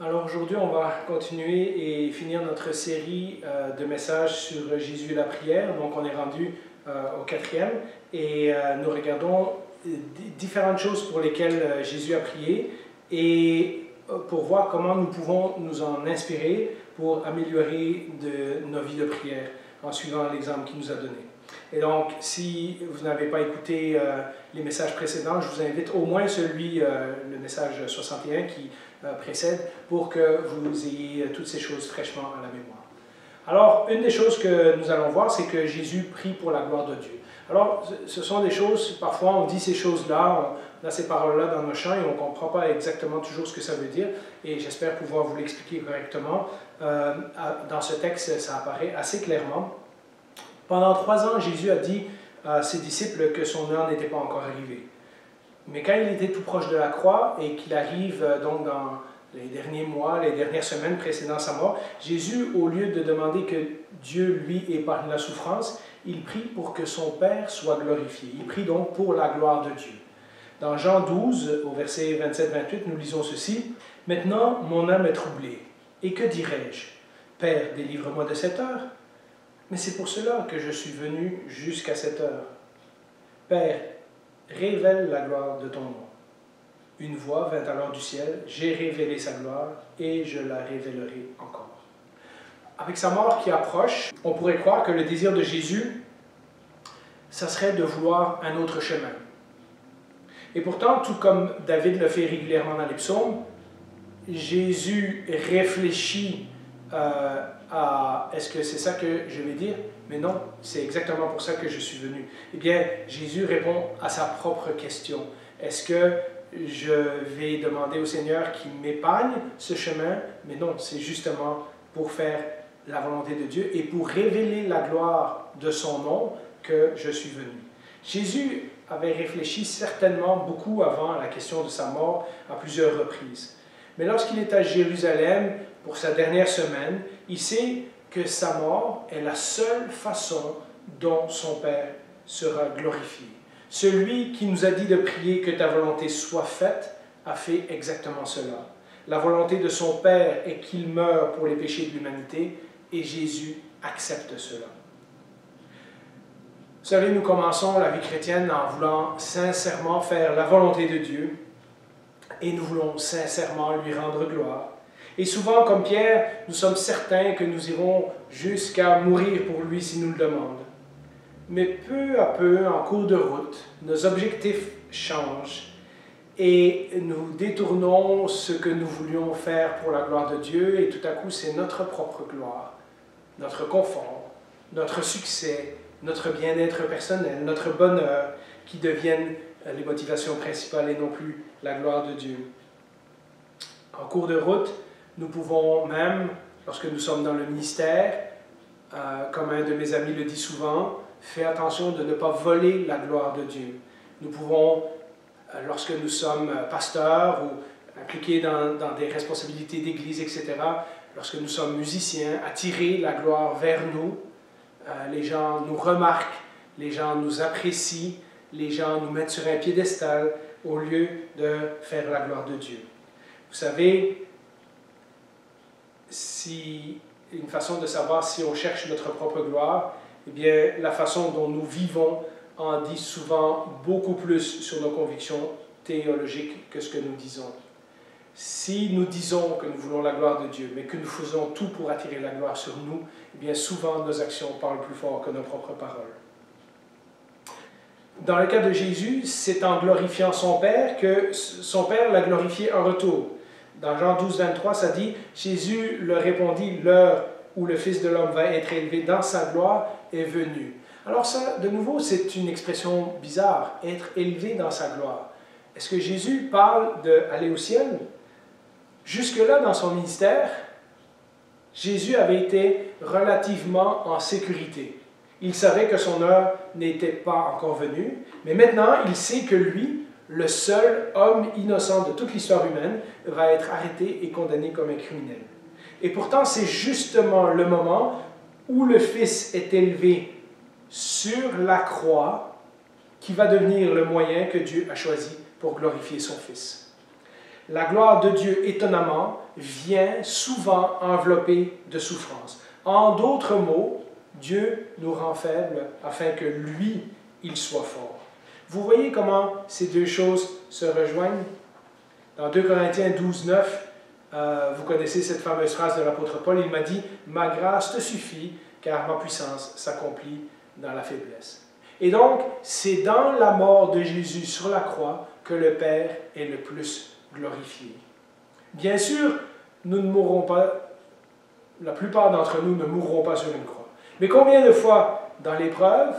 Alors aujourd'hui, on va continuer et finir notre série de messages sur Jésus et la prière. Donc on est rendu au 4e et nous regardons différentes choses pour lesquelles Jésus a prié et pour voir comment nous pouvons nous en inspirer pour améliorer nos vies de prière en suivant l'exemple qu'il nous a donné. Et donc, si vous n'avez pas écouté les messages précédents, je vous invite au moins le message 61 qui précède, pour que vous ayez toutes ces choses fraîchement à la mémoire. Alors, une des choses que nous allons voir, c'est que Jésus prie pour la gloire de Dieu. Alors, ce sont des choses, parfois on dit ces choses-là, on a ces paroles-là dans nos chants et on ne comprend pas exactement toujours ce que ça veut dire, et j'espère pouvoir vous l'expliquer correctement. Dans ce texte, ça apparaît assez clairement. Pendant 3 ans, Jésus a dit à ses disciples que son heure n'était pas encore arrivée. Mais quand il était tout proche de la croix et qu'il arrive donc dans les derniers mois, les dernières semaines précédant sa mort, Jésus, au lieu de demander que Dieu lui épargne la souffrance, il prie pour que son Père soit glorifié. Il prie donc pour la gloire de Dieu. Dans Jean 12, au verset 27-28, nous lisons ceci. « Maintenant, mon âme est troublée. Et que dirai-je? Père, délivre-moi de cette heure. Mais c'est pour cela que je suis venu jusqu'à cette heure. Père, révèle la gloire de ton nom. » Une voix vint alors du ciel, « J'ai révélé sa gloire et je la révélerai encore. » Avec sa mort qui approche, on pourrait croire que le désir de Jésus, ça serait de vouloir un autre chemin. Et pourtant, tout comme David le fait régulièrement dans les psaumes, Jésus réfléchit à « est-ce que c'est ça que je vais dire? » Mais non, c'est exactement pour ça que je suis venu. Eh bien, Jésus répond à sa propre question. Est-ce que je vais demander au Seigneur qu'il m'épargne ce chemin? Mais non, c'est justement pour faire la volonté de Dieu et pour révéler la gloire de son nom que je suis venu. Jésus avait réfléchi certainement beaucoup avant la question de sa mort à plusieurs reprises. Mais lorsqu'il est à Jérusalem pour sa dernière semaine, il sait que sa mort est la seule façon dont son Père sera glorifié. Celui qui nous a dit de prier que ta volonté soit faite a fait exactement cela. La volonté de son Père est qu'il meure pour les péchés de l'humanité et Jésus accepte cela. Vous savez, nous commençons la vie chrétienne en voulant sincèrement faire la volonté de Dieu et nous voulons sincèrement lui rendre gloire. Et souvent, comme Pierre, nous sommes certains que nous irons jusqu'à mourir pour lui s'il nous le demande. Mais peu à peu, en cours de route, nos objectifs changent et nous détournons ce que nous voulions faire pour la gloire de Dieu et tout à coup, c'est notre propre gloire, notre confort, notre succès, notre bien-être personnel, notre bonheur qui deviennent les motivations principales et non plus la gloire de Dieu. En cours de route, nous pouvons même, lorsque nous sommes dans le ministère, comme un de mes amis le dit souvent, faire attention de ne pas voler la gloire de Dieu. Nous pouvons, lorsque nous sommes pasteurs ou impliqués dans des responsabilités d'église, etc., lorsque nous sommes musiciens, attirer la gloire vers nous. Les gens nous remarquent, les gens nous apprécient, les gens nous mettent sur un piédestal au lieu de faire la gloire de Dieu. Vous savez, une façon de savoir si on cherche notre propre gloire, eh bien, la façon dont nous vivons en dit souvent beaucoup plus sur nos convictions théologiques que ce que nous disons. Si nous disons que nous voulons la gloire de Dieu, mais que nous faisons tout pour attirer la gloire sur nous, eh bien, souvent nos actions parlent plus fort que nos propres paroles. Dans le cas de Jésus, c'est en glorifiant son Père que son Père l'a glorifié en retour. Dans Jean 12, 23, ça dit « Jésus leur répondit, l'heure où le Fils de l'homme va être élevé dans sa gloire est venue. » Alors ça, de nouveau, c'est une expression bizarre, être élevé dans sa gloire. Est-ce que Jésus parle d'aller au ciel? Jusque-là, dans son ministère, Jésus avait été relativement en sécurité. Il savait que son heure n'était pas encore venue, mais maintenant, il sait que lui, le seul homme innocent de toute l'histoire humaine, va être arrêté et condamné comme un criminel. Et pourtant, c'est justement le moment où le Fils est élevé sur la croix qui va devenir le moyen que Dieu a choisi pour glorifier son Fils. La gloire de Dieu, étonnamment, vient souvent enveloppée de souffrance. En d'autres mots, Dieu nous rend faibles afin que lui, il soit fort. Vous voyez comment ces deux choses se rejoignent? Dans 2 Corinthiens 12, 9, vous connaissez cette fameuse phrase de l'apôtre Paul, il m'a dit « Ma grâce te suffit, car ma puissance s'accomplit dans la faiblesse. » Et donc, c'est dans la mort de Jésus sur la croix que le Père est le plus glorifié. Bien sûr, nous ne mourrons pas, la plupart d'entre nous ne mourront pas sur une croix. Mais combien de fois, dans l'épreuve,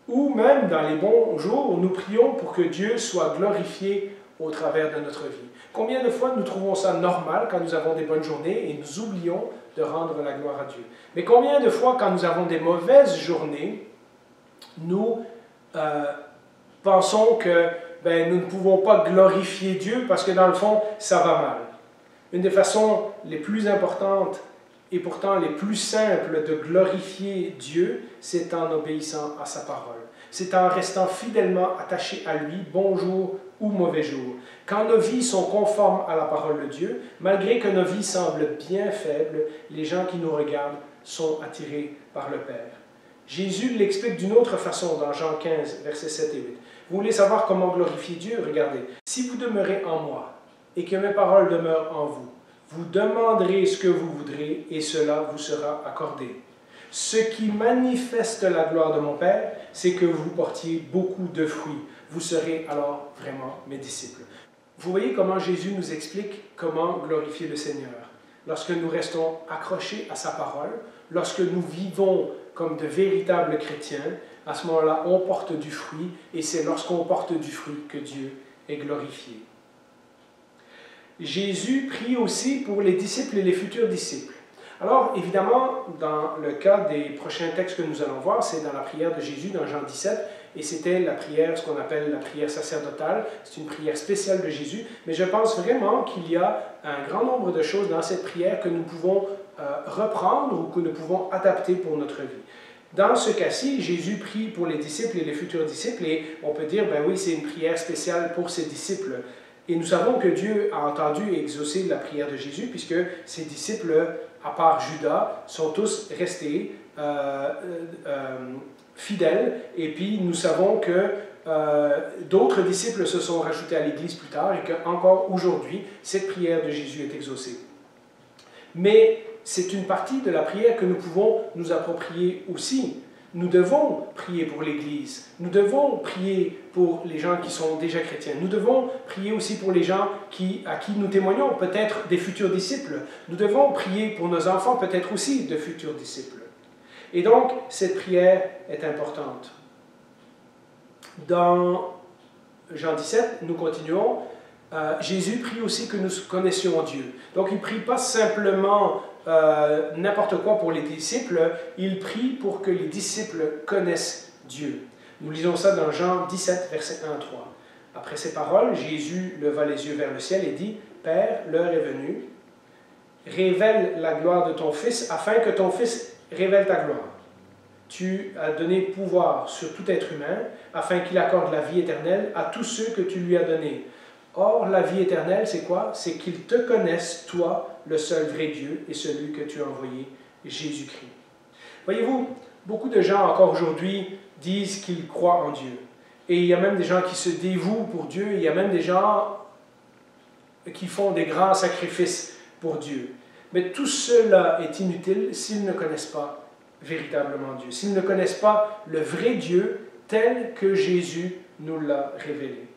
ou même dans les bons jours, nous prions pour que Dieu soit glorifié au travers de notre vie? Combien de fois nous trouvons ça normal quand nous avons des bonnes journées et nous oublions de rendre la gloire à Dieu? Mais combien de fois, quand nous avons des mauvaises journées, nous pensons que nous ne pouvons pas glorifier Dieu parce que dans le fond, ça va mal? Une des façons les plus importantes et pourtant les plus simples de glorifier Dieu, c'est en obéissant à sa parole. C'est en restant fidèlement attachés à lui, bon jour ou mauvais jour. Quand nos vies sont conformes à la parole de Dieu, malgré que nos vies semblent bien faibles, les gens qui nous regardent sont attirés par le Père. Jésus l'explique d'une autre façon dans Jean 15, versets 7 et 8. Vous voulez savoir comment glorifier Dieu? Regardez. Si vous demeurez en moi et que mes paroles demeurent en vous, vous demanderez ce que vous voudrez et cela vous sera accordé. Ce qui manifeste la gloire de mon Père, c'est que vous portiez beaucoup de fruits. Vous serez alors vraiment mes disciples. Vous voyez comment Jésus nous explique comment glorifier le Seigneur. Lorsque nous restons accrochés à sa parole, lorsque nous vivons comme de véritables chrétiens, à ce moment-là, on porte du fruit et c'est lorsqu'on porte du fruit que Dieu est glorifié. Jésus prie aussi pour les disciples et les futurs disciples. Alors, évidemment, dans le cas des prochains textes que nous allons voir, c'est dans la prière de Jésus, dans Jean 17, et c'était la prière, ce qu'on appelle la prière sacerdotale. C'est une prière spéciale de Jésus, mais je pense vraiment qu'il y a un grand nombre de choses dans cette prière que nous pouvons reprendre ou que nous pouvons adapter pour notre vie. Dans ce cas-ci, Jésus prie pour les disciples et les futurs disciples, et on peut dire, ben oui, c'est une prière spéciale pour ses disciples. Et nous savons que Dieu a entendu et exaucé la prière de Jésus, puisque ses disciples, à part Judas, sont tous restés fidèles. Et puis nous savons que d'autres disciples se sont rajoutés à l'Église plus tard et qu'encore aujourd'hui, cette prière de Jésus est exaucée. Mais c'est une partie de la prière que nous pouvons nous approprier aussi. Nous devons prier pour l'Église. Nous devons prier pour les gens qui sont déjà chrétiens. Nous devons prier aussi pour les gens à qui nous témoignons, peut-être des futurs disciples. Nous devons prier pour nos enfants, peut-être aussi de futurs disciples. Et donc, cette prière est importante. Dans Jean 17, nous continuons. Jésus prie aussi que nous connaissions Dieu. Donc, il ne prie pas simplement n'importe quoi pour les disciples, il prie pour que les disciples connaissent Dieu. Nous lisons ça dans Jean 17, versets 1 à 3. Après ces paroles, Jésus leva les yeux vers le ciel et dit, « Père, l'heure est venue, révèle la gloire de ton Fils, afin que ton Fils révèle ta gloire. Tu as donné pouvoir sur tout être humain, afin qu'il accorde la vie éternelle à tous ceux que tu lui as donnés. Or, la vie éternelle, c'est quoi? C'est qu'ils te connaissent, toi, le seul vrai Dieu, et celui que tu as envoyé, Jésus-Christ. » Voyez-vous, beaucoup de gens encore aujourd'hui disent qu'ils croient en Dieu. Et il y a même des gens qui se dévouent pour Dieu, il y a même des gens qui font des grands sacrifices pour Dieu. Mais tout cela est inutile s'ils ne connaissent pas véritablement Dieu, s'ils ne connaissent pas le vrai Dieu tel que Jésus nous l'a révélé.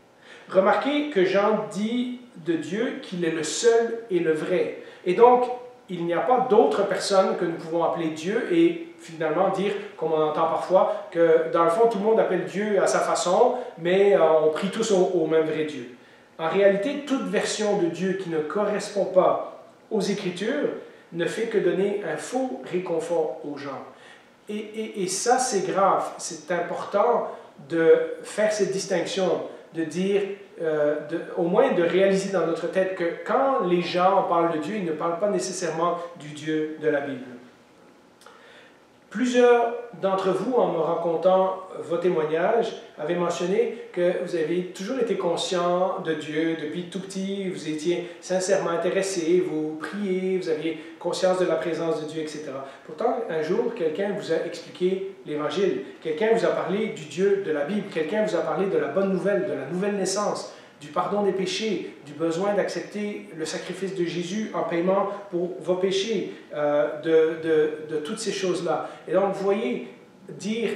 Remarquez que Jean dit de Dieu qu'il est le seul et le vrai. Et donc, il n'y a pas d'autre personne que nous pouvons appeler Dieu et finalement dire, comme on entend parfois, que dans le fond, tout le monde appelle Dieu à sa façon, mais on prie tous au même vrai Dieu. En réalité, toute version de Dieu qui ne correspond pas aux Écritures ne fait que donner un faux réconfort aux gens. Et ça, c'est grave. C'est important de faire cette distinction, de dire, au moins de réaliser dans notre tête que quand les gens parlent de Dieu, ils ne parlent pas nécessairement du Dieu de la Bible. Plusieurs d'entre vous, en me racontant vos témoignages, avaient mentionné que vous avez toujours été conscient de Dieu depuis tout petit, vous étiez sincèrement intéressé, vous priez, vous aviez conscience de la présence de Dieu, etc. Pourtant, un jour, quelqu'un vous a expliqué l'Évangile, quelqu'un vous a parlé du Dieu de la Bible, quelqu'un vous a parlé de la bonne nouvelle, de la nouvelle naissance, du pardon des péchés, du besoin d'accepter le sacrifice de Jésus en paiement pour vos péchés, de toutes ces choses-là. Et donc, vous voyez, dire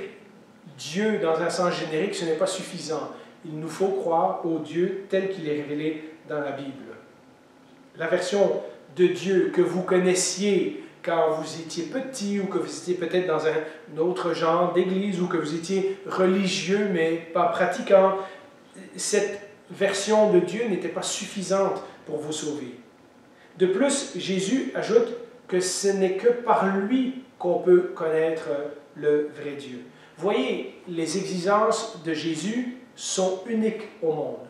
Dieu dans un sens générique, ce n'est pas suffisant. Il nous faut croire au Dieu tel qu'il est révélé dans la Bible. La version de Dieu que vous connaissiez quand vous étiez petit ou que vous étiez peut-être dans un autre genre d'église ou que vous étiez religieux mais pas pratiquant, cette version de Dieu n'était pas suffisante pour vous sauver. De plus, Jésus ajoute que ce n'est que par lui qu'on peut connaître le vrai Dieu. Voyez, les exigences de Jésus sont uniques au monde.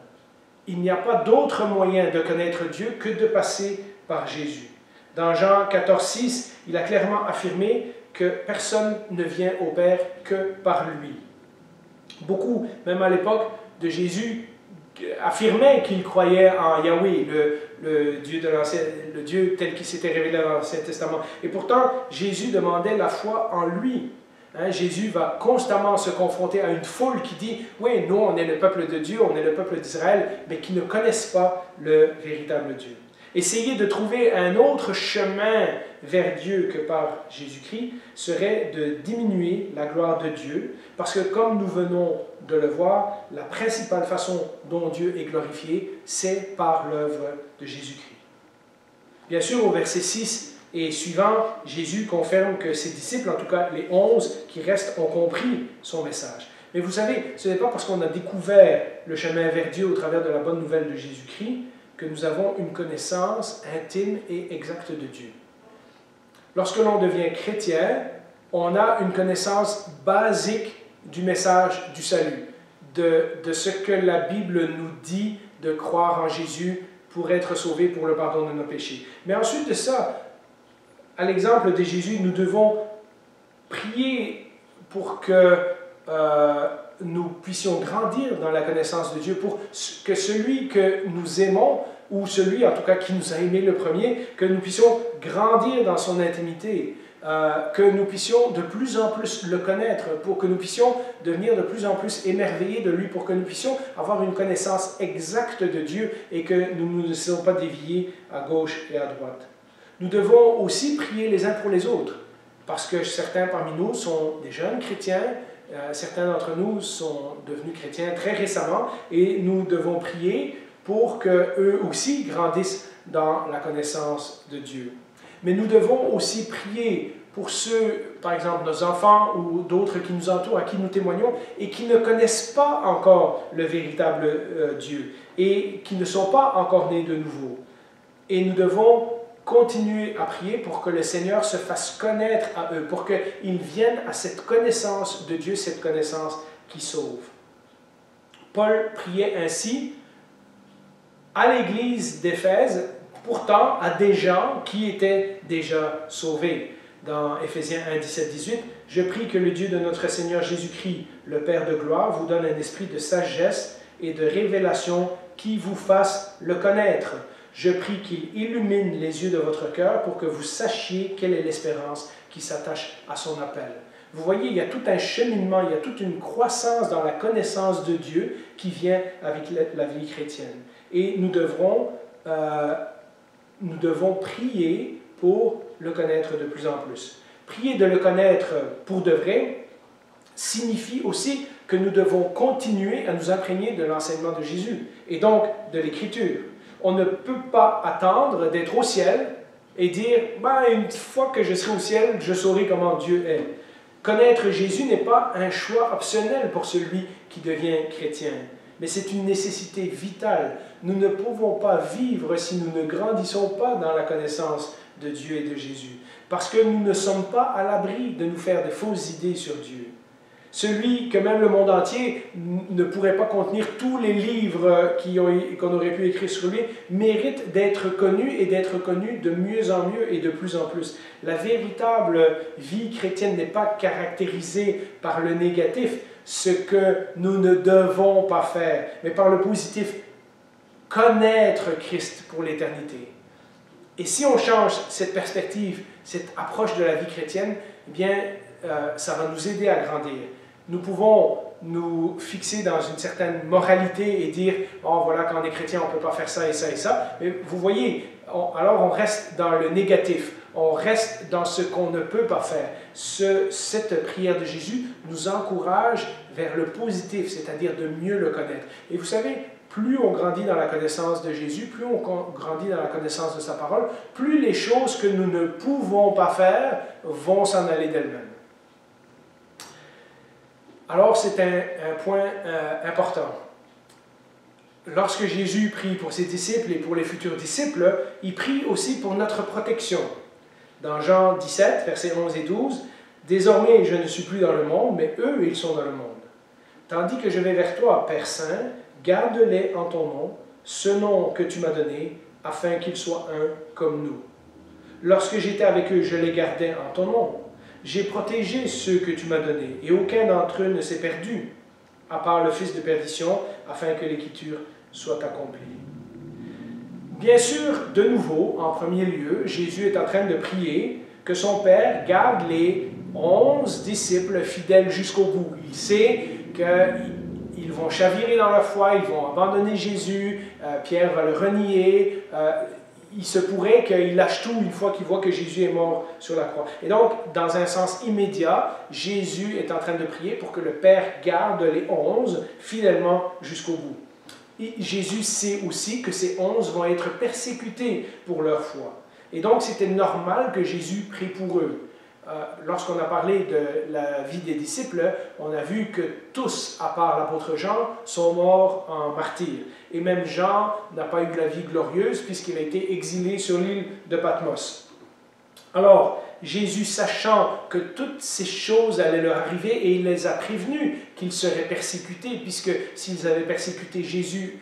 Il n'y a pas d'autre moyen de connaître Dieu que de passer par Jésus. Dans Jean 14,6, il a clairement affirmé que personne ne vient au Père que par lui. Beaucoup, même à l'époque de Jésus, affirmait qu'il croyait en Yahweh, le Dieu tel qu'il s'était révélé dans l'Ancien Testament. Et pourtant, Jésus demandait la foi en lui. Jésus va constamment se confronter à une foule qui dit « Oui, nous, on est le peuple de Dieu, on est le peuple d'Israël, mais qui ne connaissent pas le véritable Dieu. » Essayer de trouver un autre chemin vers Dieu que par Jésus-Christ serait de diminuer la gloire de Dieu, parce que comme nous venons de le voir, la principale façon dont Dieu est glorifié, c'est par l'œuvre de Jésus-Christ. Bien sûr, au verset 6 et suivant, Jésus confirme que ses disciples, en tout cas les 11 qui restent, ont compris son message. Mais vous savez, ce n'est pas parce qu'on a découvert le chemin vers Dieu au travers de la bonne nouvelle de Jésus-Christ que nous avons une connaissance intime et exacte de Dieu. Lorsque l'on devient chrétien, on a une connaissance basique du message du salut, de ce que la Bible nous dit de croire en Jésus pour être sauvé pour le pardon de nos péchés. Mais ensuite de ça, à l'exemple de Jésus, nous devons prier pour que nous puissions grandir dans la connaissance de Dieu, pour que celui que nous aimons, ou celui en tout cas qui nous a aimés le premier, que nous puissions grandir dans son intimité, que nous puissions de plus en plus le connaître, pour que nous puissions devenir de plus en plus émerveillés de lui, pour que nous puissions avoir une connaissance exacte de Dieu et que nous ne nous laissions pas dévier à gauche et à droite. Nous devons aussi prier les uns pour les autres, parce que certains parmi nous sont des jeunes chrétiens, certains d'entre nous sont devenus chrétiens très récemment, et nous devons prier pour qu'eux aussi grandissent dans la connaissance de Dieu. Mais nous devons aussi prier pour ceux, par exemple nos enfants ou d'autres qui nous entourent, à qui nous témoignons, et qui ne connaissent pas encore le véritable Dieu, et qui ne sont pas encore nés de nouveau. Et nous devons continuer à prier pour que le Seigneur se fasse connaître à eux, pour qu'ils viennent à cette connaissance de Dieu, cette connaissance qui sauve. Paul priait ainsi à l'église d'Éphèse, pourtant à des gens qui étaient déjà sauvés. Dans Éphésiens 1, 17, 18, « Je prie que le Dieu de notre Seigneur Jésus-Christ, le Père de gloire, vous donne un esprit de sagesse et de révélation qui vous fasse le connaître. Je prie qu'il illumine les yeux de votre cœur pour que vous sachiez quelle est l'espérance qui s'attache à son appel. » Vous voyez, il y a tout un cheminement, il y a toute une croissance dans la connaissance de Dieu qui vient avec la vie chrétienne. Et nous devons prier pour le connaître de plus en plus. Prier de le connaître pour de vrai signifie aussi que nous devons continuer à nous imprégner de l'enseignement de Jésus et donc de l'Écriture. On ne peut pas attendre d'être au ciel et dire « une fois que je serai au ciel, je saurai comment Dieu est ». Connaître Jésus n'est pas un choix optionnel pour celui qui devient chrétien, mais c'est une nécessité vitale. Nous ne pouvons pas vivre si nous ne grandissons pas dans la connaissance de Dieu et de Jésus, parce que nous ne sommes pas à l'abri de nous faire de fausses idées sur Dieu. celui que même le monde entier ne pourrait pas contenir tous les livres qu'on aurait pu écrire sur lui, mérite d'être connu et d'être connu de mieux en mieux et de plus en plus. La véritable vie chrétienne n'est pas caractérisée par le négatif, ce que nous ne devons pas faire, mais par le positif, connaître Christ pour l'éternité. Et si on change cette perspective, cette approche de la vie chrétienne, eh bien, ça va nous aider à grandir. Nous pouvons nous fixer dans une certaine moralité et dire « Oh, voilà, quand on est chrétien, on ne peut pas faire ça et ça et ça. » Mais vous voyez, alors on reste dans le négatif, on reste dans ce qu'on ne peut pas faire. Cette prière de Jésus nous encourage vers le positif, c'est-à-dire de mieux le connaître. Et vous savez, plus on grandit dans la connaissance de Jésus, plus on grandit dans la connaissance de sa parole, plus les choses que nous ne pouvons pas faire vont s'en aller d'elles-mêmes. Alors, c'est un point important. Lorsque Jésus prie pour ses disciples et pour les futurs disciples, il prie aussi pour notre protection. Dans Jean 17, versets 11 et 12, « Désormais, je ne suis plus dans le monde, mais eux, ils sont dans le monde. Tandis que je vais vers toi, Père Saint, garde-les en ton nom, ce nom que tu m'as donné, afin qu'ils soient un comme nous. Lorsque j'étais avec eux, je les gardais en ton nom. J'ai protégé ceux que tu m'as donnés, et aucun d'entre eux ne s'est perdu, à part le fils de perdition, afin que l'Écriture soit accomplie. » Bien sûr, de nouveau, en premier lieu, Jésus est en train de prier que son Père garde les 11 disciples fidèles jusqu'au bout. Il sait qu'ils vont chavirer dans leur foi, ils vont abandonner Jésus, Pierre va le renier, il se pourrait qu'il lâche tout une fois qu'il voit que Jésus est mort sur la croix. Et donc, dans un sens immédiat, Jésus est en train de prier pour que le Père garde les 11 fidèlement jusqu'au bout. Et Jésus sait aussi que ces 11 vont être persécutés pour leur foi. Et donc, c'était normal que Jésus prie pour eux. Lorsqu'on a parlé de la vie des disciples, on a vu que tous, à part l'apôtre Jean, sont morts en martyr. Et même Jean n'a pas eu la vie glorieuse puisqu'il a été exilé sur l'île de Patmos. Alors, Jésus, sachant que toutes ces choses allaient leur arriver, et il les a prévenus qu'ils seraient persécutés, puisque s'ils avaient persécuté Jésus,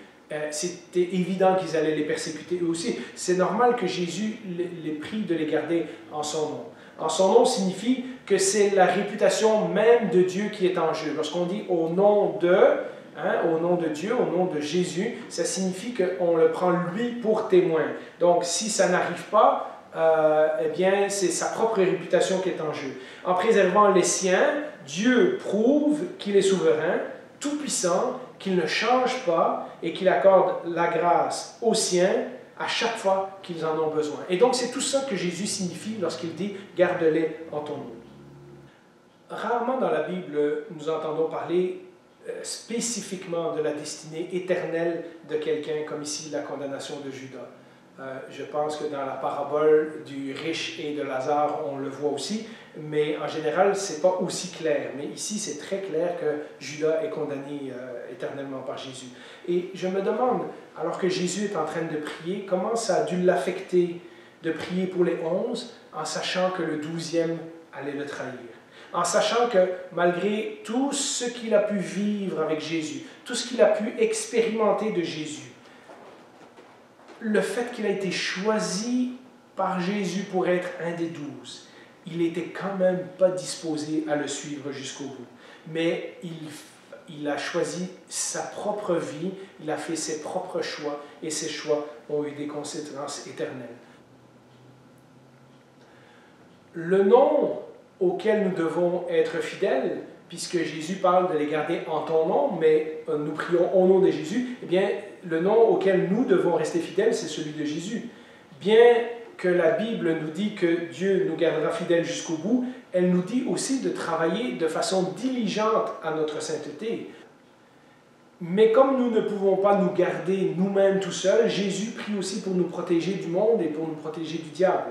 c'était évident qu'ils allaient les persécuter eux aussi. C'est normal que Jésus les prie de les garder en son nom. En son nom signifie que c'est la réputation même de Dieu qui est en jeu. Lorsqu'on dit au nom de Dieu, au nom de Jésus, ça signifie qu'on le prend lui pour témoin. Donc si ça n'arrive pas, eh bien c'est sa propre réputation qui est en jeu. En préservant les siens, Dieu prouve qu'il est souverain, tout-puissant, qu'il ne change pas et qu'il accorde la grâce aux siens à chaque fois qu'ils en ont besoin. Et donc, c'est tout ça que Jésus signifie lorsqu'il dit « garde-les en ton nom ». Rarement dans la Bible, nous entendons parler spécifiquement de la destinée éternelle de quelqu'un, comme ici la condamnation de Judas. Je pense que dans la parabole du riche et de Lazare, on le voit aussi, mais en général, ce n'est pas aussi clair. Mais ici, c'est très clair que Judas est condamné éternellement par Jésus. Et je me demande, alors que Jésus est en train de prier, comment ça a dû l'affecter de prier pour les 11 en sachant que le 12e allait le trahir. En sachant que malgré tout ce qu'il a pu vivre avec Jésus, tout ce qu'il a pu expérimenter de Jésus, le fait qu'il a été choisi par Jésus pour être un des 12, il n'était quand même pas disposé à le suivre jusqu'au bout. Mais il a choisi sa propre vie, il a fait ses propres choix, et ses choix ont eu des conséquences éternelles. Le nom auquel nous devons être fidèles, puisque Jésus parle de les garder en ton nom, mais nous prions au nom de Jésus, eh bien, le nom auquel nous devons rester fidèles, c'est celui de Jésus. Bien que la Bible nous dit que Dieu nous gardera fidèles jusqu'au bout, elle nous dit aussi de travailler de façon diligente à notre sainteté. Mais comme nous ne pouvons pas nous garder nous-mêmes tout seuls, Jésus prie aussi pour nous protéger du monde et pour nous protéger du diable.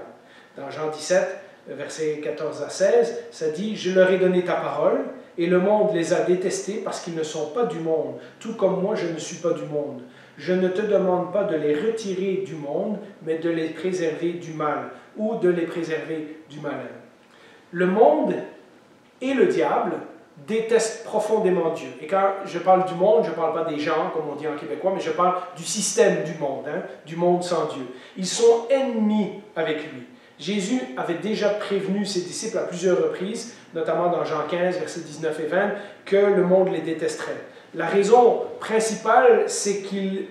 Dans Jean 17, versets 14 à 16, ça dit « Je leur ai donné ta parole, et le monde les a détestés parce qu'ils ne sont pas du monde, tout comme moi je ne suis pas du monde. Je ne te demande pas de les retirer du monde, mais de les préserver du mal, ou de les préserver du malin. » Le monde et le diable déteste profondément Dieu. Et quand je parle du monde, je ne parle pas des gens, comme on dit en québécois, mais je parle du système du monde sans Dieu. Ils sont ennemis avec lui. Jésus avait déjà prévenu ses disciples à plusieurs reprises, notamment dans Jean 15, versets 19 et 20, que le monde les détesterait. La raison principale, c'est qu'ils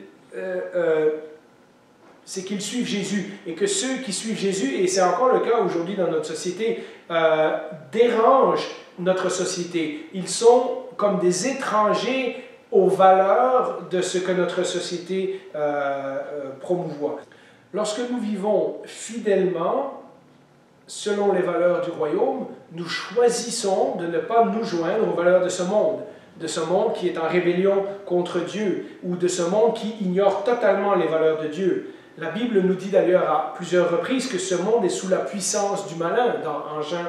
suivent Jésus, et que ceux qui suivent Jésus, et c'est encore le cas aujourd'hui dans notre société, dérangent notre société. Ils sont comme des étrangers aux valeurs de ce que notre société promouvoit. Lorsque nous vivons fidèlement selon les valeurs du royaume, nous choisissons de ne pas nous joindre aux valeurs de ce monde qui est en rébellion contre Dieu, ou de ce monde qui ignore totalement les valeurs de Dieu. La Bible nous dit d'ailleurs à plusieurs reprises que ce monde est sous la puissance du malin, en Jean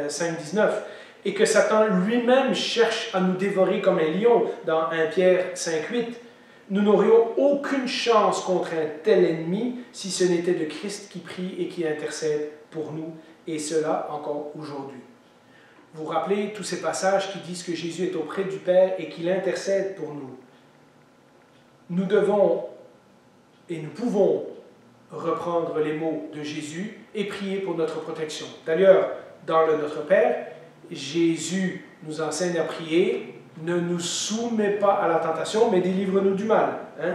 5, 19, et que Satan lui-même cherche à nous dévorer comme un lion, dans 1 Pierre 5, 8. Nous n'aurions aucune chance contre un tel ennemi si ce n'était de Christ qui prie et qui intercède pour nous, et cela encore aujourd'hui. Vous vous rappelez tous ces passages qui disent que Jésus est auprès du Père et qu'il intercède pour nous. Nous devons et nous pouvons reprendre les mots de Jésus et prier pour notre protection. D'ailleurs, dans le Notre Père, Jésus nous enseigne à prier « Ne nous soumets pas à la tentation, mais délivre-nous du mal »,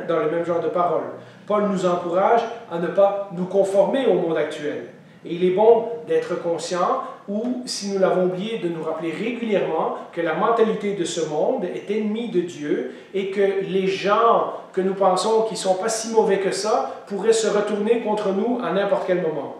dans le même genre de paroles. Paul nous encourage à ne pas nous conformer au monde actuel. Et il est bon d'être conscient, ou si nous l'avons oublié, de nous rappeler régulièrement que la mentalité de ce monde est ennemie de Dieu et que les gens que nous pensons qui ne sont pas si mauvais que ça pourraient se retourner contre nous à n'importe quel moment.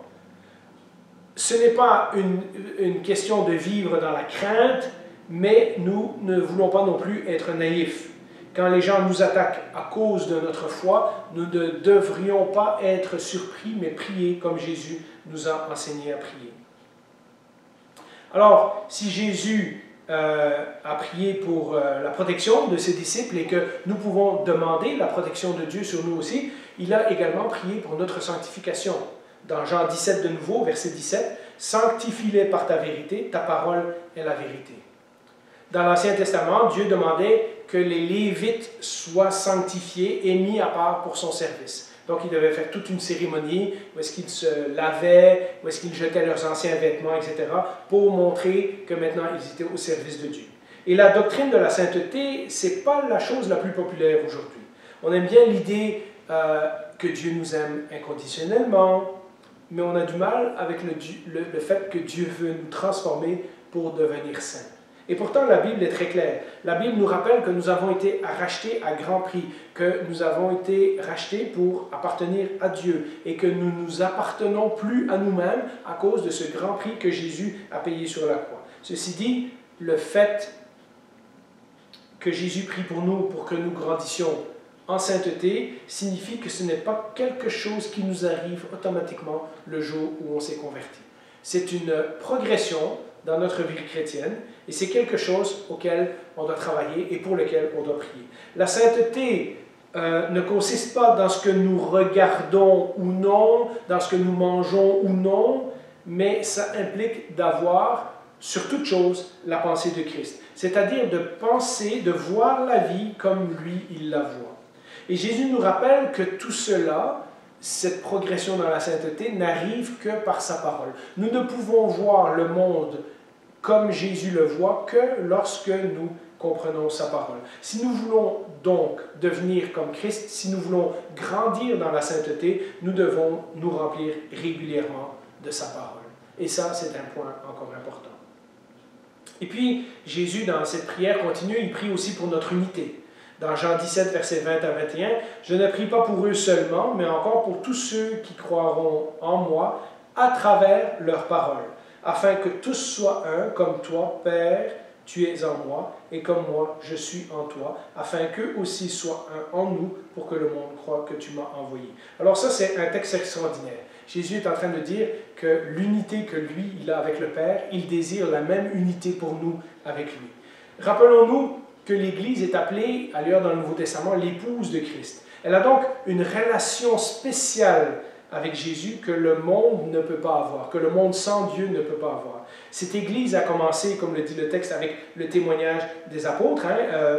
Ce n'est pas une question de vivre dans la crainte, mais nous ne voulons pas non plus être naïfs. Quand les gens nous attaquent à cause de notre foi, nous ne devrions pas être surpris, mais prier comme Jésus nous a enseigné à prier. Alors, si Jésus a prié pour la protection de ses disciples et que nous pouvons demander la protection de Dieu sur nous aussi, il a également prié pour notre sanctification. Dans Jean 17 de nouveau, verset 17, « Sanctifie-les par ta vérité, ta parole est la vérité. » Dans l'Ancien Testament, Dieu demandait que les Lévites soient sanctifiés et mis à part pour son service. Donc, ils devaient faire toute une cérémonie où est-ce qu'ils se lavaient, où est-ce qu'ils jetaient leurs anciens vêtements, etc., pour montrer que maintenant, ils étaient au service de Dieu. Et la doctrine de la sainteté, ce n'est pas la chose la plus populaire aujourd'hui. On aime bien l'idée que Dieu nous aime inconditionnellement, mais on a du mal avec le fait que Dieu veut nous transformer pour devenir saints. Et pourtant, la Bible est très claire. La Bible nous rappelle que nous avons été rachetés à grand prix, que nous avons été rachetés pour appartenir à Dieu et que nous ne nous appartenons plus à nous-mêmes à cause de ce grand prix que Jésus a payé sur la croix. Ceci dit, le fait que Jésus prie pour nous pour que nous grandissions en sainteté signifie que ce n'est pas quelque chose qui nous arrive automatiquement le jour où on s'est converti. C'est une progression dans notre vie chrétienne, et c'est quelque chose auquel on doit travailler et pour lequel on doit prier. La sainteté ne consiste pas dans ce que nous regardons ou non, dans ce que nous mangeons ou non, mais ça implique d'avoir, sur toute chose, la pensée de Christ. C'est-à-dire de penser, de voir la vie comme lui, il la voit. Et Jésus nous rappelle que tout cela, cette progression dans la sainteté, n'arrive que par sa parole. Nous ne pouvons voir le monde comme Jésus le voit que lorsque nous comprenons sa parole. Si nous voulons donc devenir comme Christ, si nous voulons grandir dans la sainteté, nous devons nous remplir régulièrement de sa parole. Et ça, c'est un point encore important. Et puis, Jésus, dans cette prière continue, il prie aussi pour notre unité. Dans Jean 17, versets 20 à 21, « Je ne prie pas pour eux seulement, mais encore pour tous ceux qui croiront en moi à travers leur parole, afin que tous soient un, comme toi, Père, tu es en moi, et comme moi, je suis en toi, afin qu'eux aussi soient un en nous, pour que le monde croie que tu m'as envoyé. » Alors ça, c'est un texte extraordinaire. Jésus est en train de dire que l'unité que lui, il a avec le Père, il désire la même unité pour nous avec lui. Rappelons-nous que l'Église est appelée, ailleurs dans le Nouveau Testament, l'épouse de Christ. Elle a donc une relation spéciale avec Jésus que le monde ne peut pas avoir, que le monde sans Dieu ne peut pas avoir. Cette Église a commencé, comme le dit le texte, avec le témoignage des apôtres,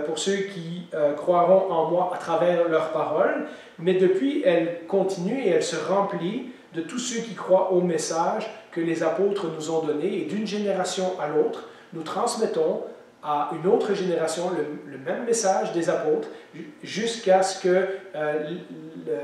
pour ceux qui croiront en moi à travers leurs paroles, mais depuis, elle continue et elle se remplit de tous ceux qui croient au message que les apôtres nous ont donné, et d'une génération à l'autre, nous transmettons à une autre génération le même message des apôtres jusqu'à ce que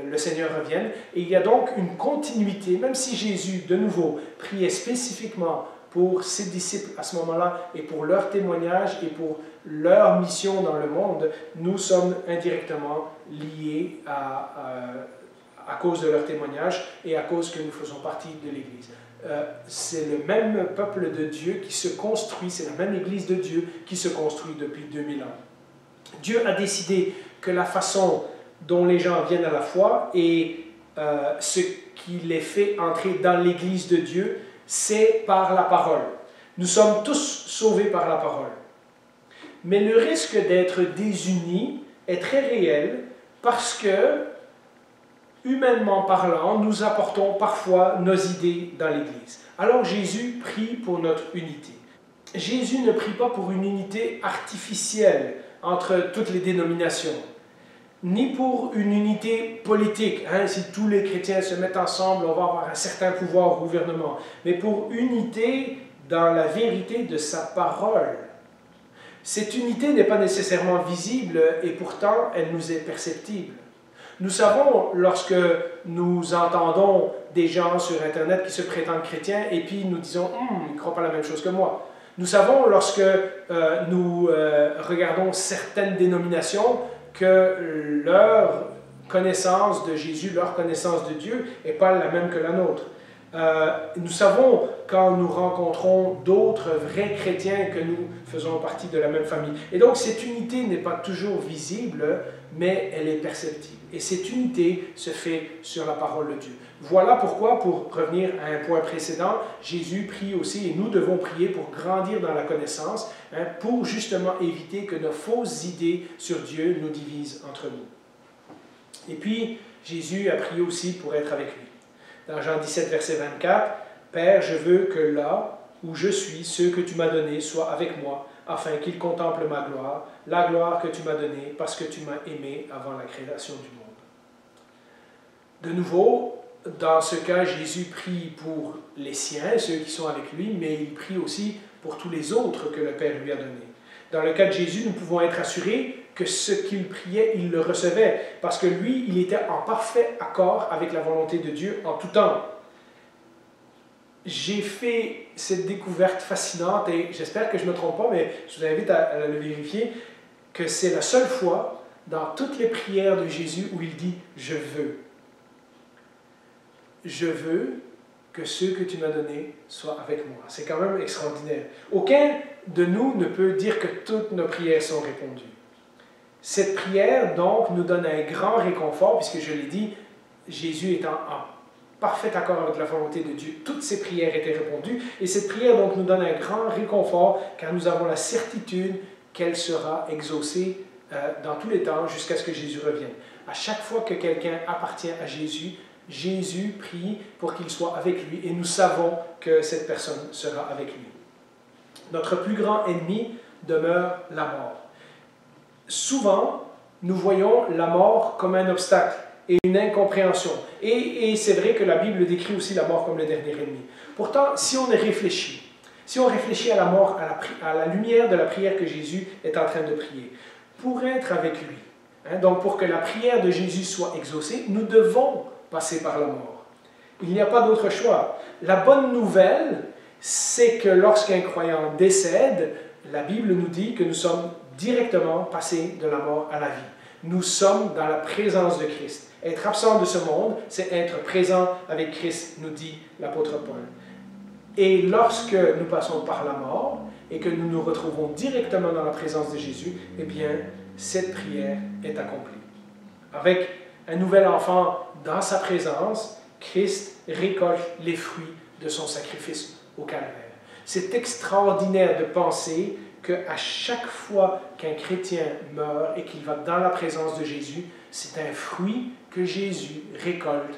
le Seigneur revienne. Et il y a donc une continuité, même si Jésus, de nouveau, priait spécifiquement pour ses disciples à ce moment-là et pour leur témoignage et pour leur mission dans le monde, nous sommes indirectement liés à cause de leur témoignage et à cause que nous faisons partie de l'Église. C'est le même peuple de Dieu qui se construit, c'est la même Église de Dieu qui se construit depuis 2000 ans. Dieu a décidé que la façon dont les gens viennent à la foi et ce qui les fait entrer dans l'Église de Dieu, c'est par la parole. Nous sommes tous sauvés par la parole. Mais le risque d'être désunis est très réel parce que, humainement parlant, nous apportons parfois nos idées dans l'Église. Alors Jésus prie pour notre unité. Jésus ne prie pas pour une unité artificielle entre toutes les dénominations, ni pour une unité politique. Si tous les chrétiens se mettent ensemble, on va avoir un certain pouvoir au gouvernement. Mais pour unité dans la vérité de sa parole. Cette unité n'est pas nécessairement visible et pourtant elle nous est perceptible. Nous savons, lorsque nous entendons des gens sur Internet qui se prétendent chrétiens et puis nous disons « ils ne croient pas la même chose que moi ». Nous savons, lorsque nous regardons certaines dénominations, que leur connaissance de Jésus, leur connaissance de Dieu n'est pas la même que la nôtre. Nous savons quand nous rencontrons d'autres vrais chrétiens que nous faisons partie de la même famille. Et donc cette unité n'est pas toujours visible, mais elle est perceptible. Et cette unité se fait sur la parole de Dieu. Voilà pourquoi, pour revenir à un point précédent, Jésus prie aussi, et nous devons prier pour grandir dans la connaissance, pour justement éviter que nos fausses idées sur Dieu nous divisent entre nous. Et puis, Jésus a prié aussi pour être avec lui. Dans Jean 17, verset 24, « Père, je veux que là où je suis, ceux que tu m'as donnés soient avec moi, afin qu'ils contemplent ma gloire, la gloire que tu m'as donnée, parce que tu m'as aimé avant la création du monde. » De nouveau, dans ce cas, Jésus prie pour les siens, ceux qui sont avec lui, mais il prie aussi pour tous les autres que le Père lui a donnés. Dans le cas de Jésus, nous pouvons être assurés que ce qu'il priait, il le recevait, parce que lui, il était en parfait accord avec la volonté de Dieu en tout temps. J'ai fait cette découverte fascinante, et j'espère que je ne me trompe pas, mais je vous invite à le vérifier, que c'est la seule fois dans toutes les prières de Jésus où il dit « Je veux ». Je veux que ceux que tu m'as donnés soient avec moi. C'est quand même extraordinaire. Aucun de nous ne peut dire que toutes nos prières sont répondues. Cette prière, donc, nous donne un grand réconfort, puisque je l'ai dit, Jésus est en parfait accord avec la volonté de Dieu. Toutes ces prières étaient répondues, et cette prière, donc, nous donne un grand réconfort, car nous avons la certitude qu'elle sera exaucée dans tous les temps, jusqu'à ce que Jésus revienne. À chaque fois que quelqu'un appartient à Jésus, Jésus prie pour qu'il soit avec lui, et nous savons que cette personne sera avec lui. Notre plus grand ennemi demeure la mort. Souvent, nous voyons la mort comme un obstacle et une incompréhension. Et c'est vrai que la Bible décrit aussi la mort comme le dernier ennemi. Pourtant, si on réfléchit à la mort, à la lumière de la prière que Jésus est en train de prier, pour être avec lui, donc pour que la prière de Jésus soit exaucée, nous devons passer par la mort. Il n'y a pas d'autre choix. La bonne nouvelle, c'est que lorsqu'un croyant décède, la Bible nous dit que nous sommes directement passés de la mort à la vie. Nous sommes dans la présence de Christ. Être absent de ce monde, c'est être présent avec Christ, nous dit l'apôtre Paul. Et lorsque nous passons par la mort et que nous nous retrouvons directement dans la présence de Jésus, eh bien, cette prière est accomplie. Avec un nouvel enfant dans sa présence, Christ récolte les fruits de son sacrifice au calvaire. C'est extraordinaire de penser qu'à chaque fois qu'un chrétien meurt et qu'il va dans la présence de Jésus, c'est un fruit que Jésus récolte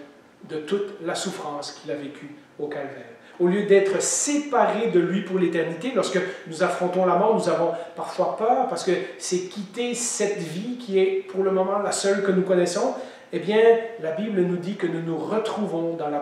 de toute la souffrance qu'il a vécue au calvaire. Au lieu d'être séparés de lui pour l'éternité, lorsque nous affrontons la mort, nous avons parfois peur parce que c'est quitter cette vie qui est pour le moment la seule que nous connaissons. Eh bien, la Bible nous dit que nous nous retrouvons dans la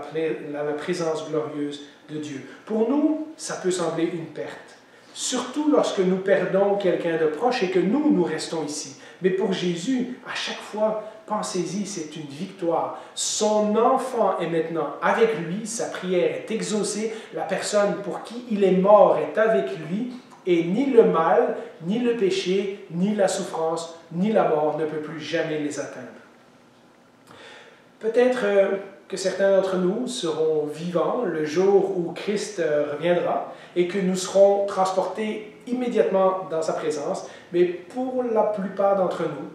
présence glorieuse de Dieu. Pour nous, ça peut sembler une perte, surtout lorsque nous perdons quelqu'un de proche et que nous restons ici. Mais pour Jésus, à chaque fois, pensez-y, c'est une victoire. Son enfant est maintenant avec lui, sa prière est exaucée, la personne pour qui il est mort est avec lui, et ni le mal, ni le péché, ni la souffrance, ni la mort ne peut plus jamais les atteindre. Peut-être que certains d'entre nous seront vivants le jour où Christ reviendra et que nous serons transportés immédiatement dans sa présence, mais pour la plupart d'entre nous,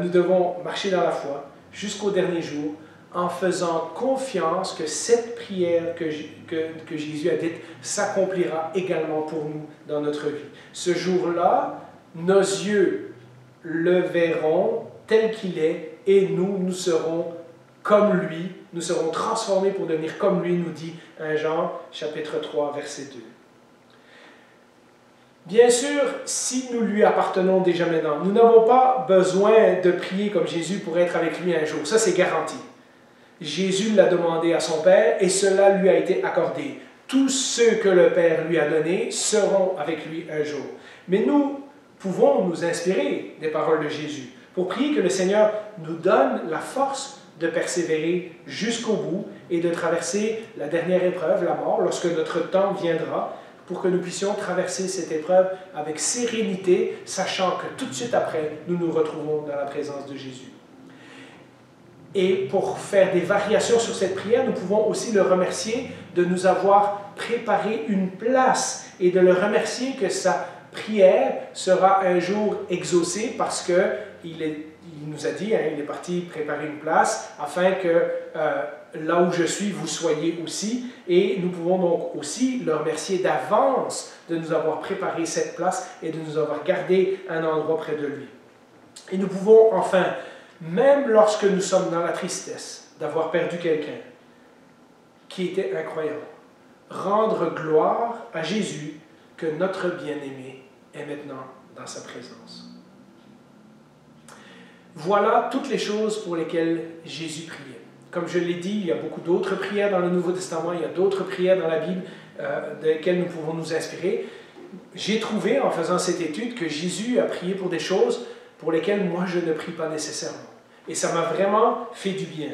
nous devons marcher dans la foi jusqu'au dernier jour en faisant confiance que cette prière que Jésus a dite s'accomplira également pour nous dans notre vie. Ce jour-là, nos yeux le verront tel qu'il est et nous serons comme lui, nous serons transformés pour devenir comme lui, nous dit 1 Jean chapitre 3, verset 2. Bien sûr, si nous lui appartenons déjà maintenant, nous n'avons pas besoin de prier comme Jésus pour être avec lui un jour. Ça, c'est garanti. Jésus l'a demandé à son Père et cela lui a été accordé. Tous ceux que le Père lui a donnés seront avec lui un jour. Mais nous pouvons nous inspirer des paroles de Jésus pour prier que le Seigneur nous donne la force de persévérer jusqu'au bout et de traverser la dernière épreuve, la mort, lorsque notre temps viendra, pour que nous puissions traverser cette épreuve avec sérénité, sachant que tout de suite après, nous nous retrouvons dans la présence de Jésus. Et pour faire des variations sur cette prière, nous pouvons aussi le remercier de nous avoir préparé une place et de le remercier que sa prière sera un jour exaucée parce qu'il nous a dit, il est parti préparer une place afin que là où je suis, vous soyez aussi. Et nous pouvons donc aussi le remercier d'avance de nous avoir préparé cette place et de nous avoir gardé un endroit près de lui. Et nous pouvons enfin, même lorsque nous sommes dans la tristesse d'avoir perdu quelqu'un qui était incroyable, rendre gloire à Jésus que notre bien-aimé est maintenant dans sa présence. Voilà toutes les choses pour lesquelles Jésus priait. Comme je l'ai dit, il y a beaucoup d'autres prières dans le Nouveau Testament, il y a d'autres prières dans la Bible desquelles nous pouvons nous inspirer. J'ai trouvé, en faisant cette étude, que Jésus a prié pour des choses pour lesquelles moi je ne prie pas nécessairement. Et ça m'a vraiment fait du bien.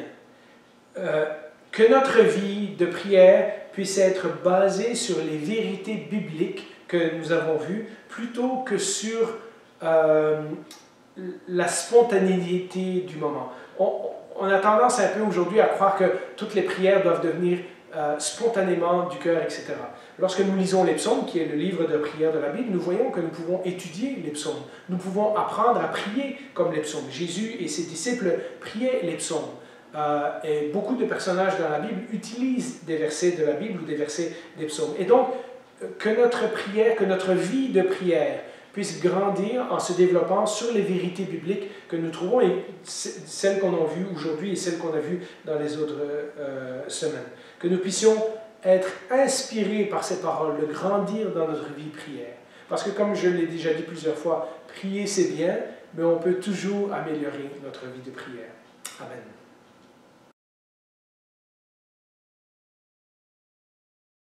Que notre vie de prière puisse être basée sur les vérités bibliques que nous avons vues, plutôt que sur la spontanéité du moment. On a tendance un peu aujourd'hui à croire que toutes les prières doivent devenir spontanément du cœur, etc. Lorsque nous lisons les psaumes, qui est le livre de prière de la Bible, nous voyons que nous pouvons étudier les psaumes. Nous pouvons apprendre à prier comme les psaumes. Jésus et ses disciples priaient les psaumes. Et beaucoup de personnages dans la Bible utilisent des versets de la Bible ou des versets des psaumes. Et donc, que notre prière, que notre vie de prière puisse grandir en se développant sur les vérités bibliques que nous trouvons, et celles qu'on a vues aujourd'hui et celles qu'on a vues dans les autres semaines. Que nous puissions être inspirés par ces paroles, de grandir dans notre vie de prière. Parce que comme je l'ai déjà dit plusieurs fois, prier c'est bien, mais on peut toujours améliorer notre vie de prière. Amen.